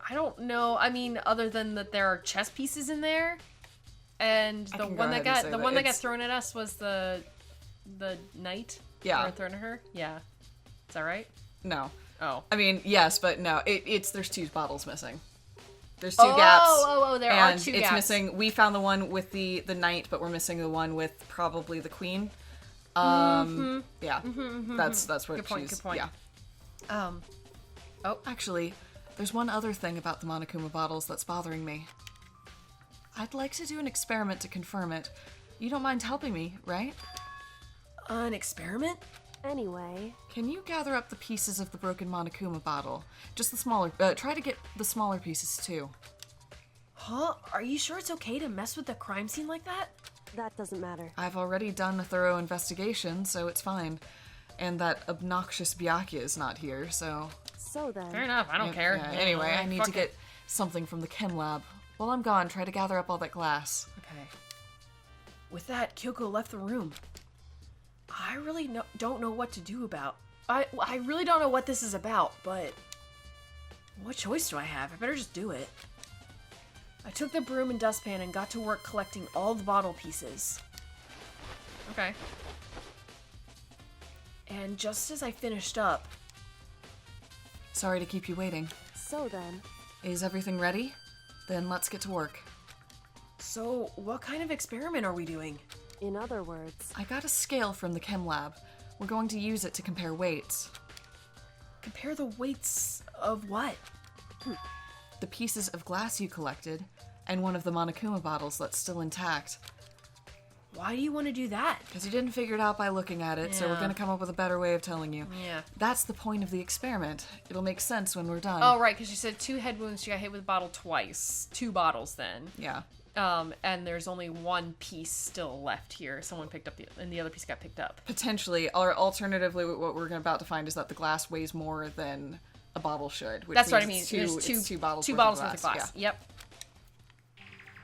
I don't know. I mean, other than that there are chess pieces in there. And I the can go one that ahead and got say the that one that got it's- thrown at us was the knight. Yeah. Or thrown at her? Yeah. Is that right? No. Oh. I mean, yes, but no. There's 2 bottles missing. There's 2 gaps. There and are 2 it's gaps. missing. We found the one with the knight, but we're missing the one with probably the queen. Yeah. That's what Good point, she's. good point. Yeah. Actually, there's one other thing about the Monokuma bottles that's bothering me. I'd like to do an experiment to confirm it. You don't mind helping me, right? An experiment? Anyway, Can you gather up the pieces of the broken Monokuma bottle? Just the smaller. Try to get the smaller pieces too. Huh? Are you sure it's okay to mess with the crime scene like that? that doesn't matter. I've already done a thorough investigation, so it's fine. And that obnoxious Byakuya is not here, so... So then... Fair enough. I don't care. Yeah, anyway, I need to Fuck get it. something from the chem lab. While I'm gone, try to gather up all that glass. Okay. With that, Kyoko left the room. I really don't know what to do about. I really don't know what this is about, but what choice do I have? I better just do it. I took the broom and dustpan and got to work collecting all the bottle pieces. Okay. And just as I finished up, Sorry to keep you waiting. So then... Is everything ready? Then let's get to work. so what kind of experiment are we doing? In other words... I got a scale from the chem lab. We're going to use it to compare weights. Compare the weights of what? The pieces of glass you collected, and one of the Monokuma bottles that's still intact. Why do you want to do that? Because you didn't figure it out by looking at it, so we're Yeah. going to come up with a better way of telling you. Yeah. That's the point of the experiment. It'll make sense when we're done. Oh, right, because you said 2 head wounds. She got hit with a bottle twice. 2 bottles, then. Yeah. And there's only 1 piece still left here. Someone picked up and the other piece got picked up. Potentially, or alternatively, what we're about to find is that the glass weighs more than a bottle should. Which That's what I means mean. it's There's it's 2 bottles. two worth bottles of worth of glass. Yeah. Yep.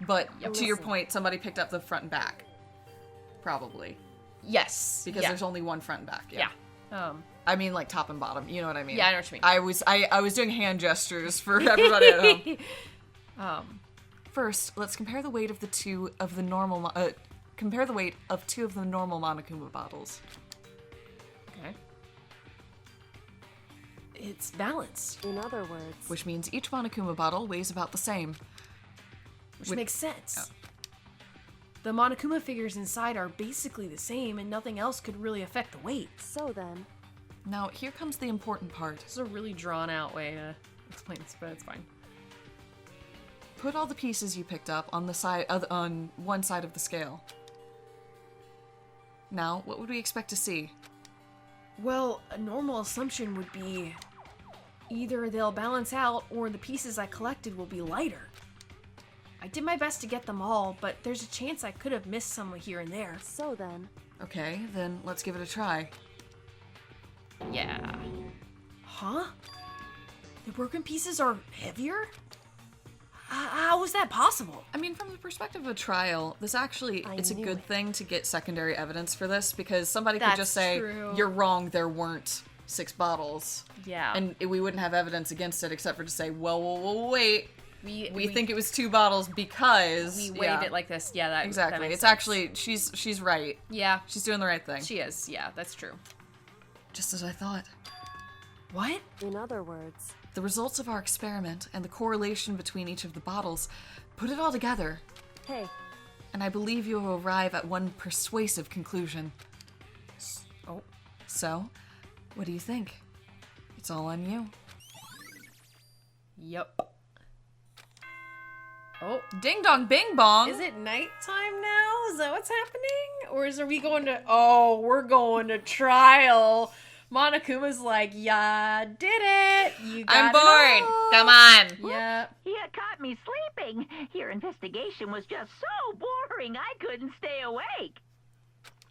But to your Listen. point, somebody picked up the front and back. Probably. Yes. Because yeah. there's only one front and back. Yeah. I mean, like top and bottom. You know what I mean? Yeah, I know what you mean. I was doing hand gestures for everybody at home. First, let's compare the weight of compare the weight of 2 of the normal Monokuma bottles. Okay. It's balanced, In other words... Which means each Monokuma bottle weighs about the same. which makes sense. The Monokuma figures inside are basically the same, and nothing else could really affect the weight. So then... Now, here comes the important part. This is a really drawn-out way to explain this, but it's fine. Put all the pieces you picked up on on one side of the scale. Now, what would we expect to see? Well, a normal assumption would be either they'll balance out or the pieces I collected will be lighter. I did my best to get them all, but there's a chance I could have missed some here and there. So then... Okay, then let's give it a try. Yeah. Huh? The broken pieces are heavier? How is that possible? I mean, from the perspective of a trial, this actually, it's a knew good it. thing to get secondary evidence for this, because somebody could That's just say, true. you're wrong, there weren't 6 bottles. Yeah. And we wouldn't have evidence against it except for to say, well, wait, we we think it was 2 bottles because... we weighed it like this. Yeah, that Exactly. that makes It's sense. actually, she's right. Yeah, She's doing the right thing. she is. Yeah, that's true. Just as I thought. What? In other words, The results of our experiment and the correlation between each of the bottles, put it all together, hey, and I believe you will arrive at one persuasive conclusion. Oh. So, what do you think? It's all on you. Yep. Oh. Ding dong bing bong! Is it nighttime now? Is that what's happening? Or are we going to... Oh, we're going to trial. Monokuma's like, yeah, did it. You got I'm it bored! all." Come on! Yeah. You caught me sleeping. Your investigation was just so boring I couldn't stay awake.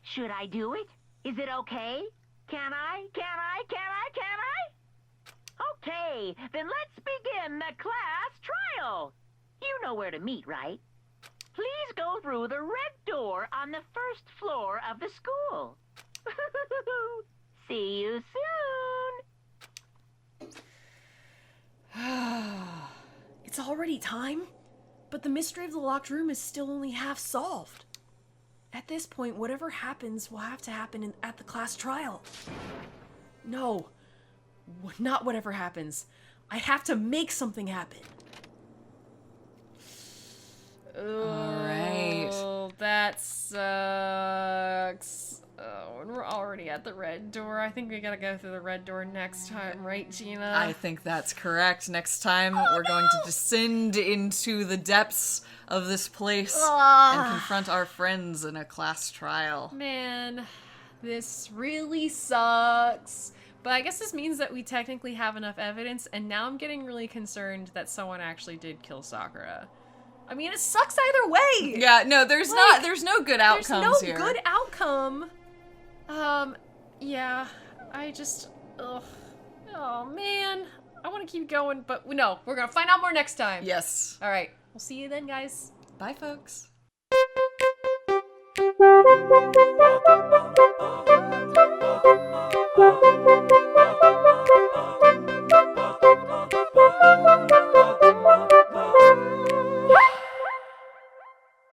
Should I do it? Is it okay? Can I? Okay, then let's begin the class trial. You know where to meet, right? Please go through the red door on the first floor of the school. See you soon. It's already time? But the mystery of the locked room is still only half solved. At this point, whatever happens will have to happen at the class trial. No. Not whatever happens. I have to make something happen. Alright. Oh, that sucks. Oh, and we're already at the red door. I think we gotta go through the red door next time, right, Gina? I think that's correct. Next time, we're going to descend into the depths of this place and confront our friends in a class trial. Man, this really sucks. But I guess this means that we technically have enough evidence, and now I'm getting really concerned that someone actually did kill Sakura. I mean, it sucks either way! Yeah, no, there's no good outcomes There's no here. good outcome. Yeah, I just, ugh. Oh, man. I want to keep going, but no, we're gonna find out more next time. Yes. Alright, we'll see you then, guys. Bye, folks.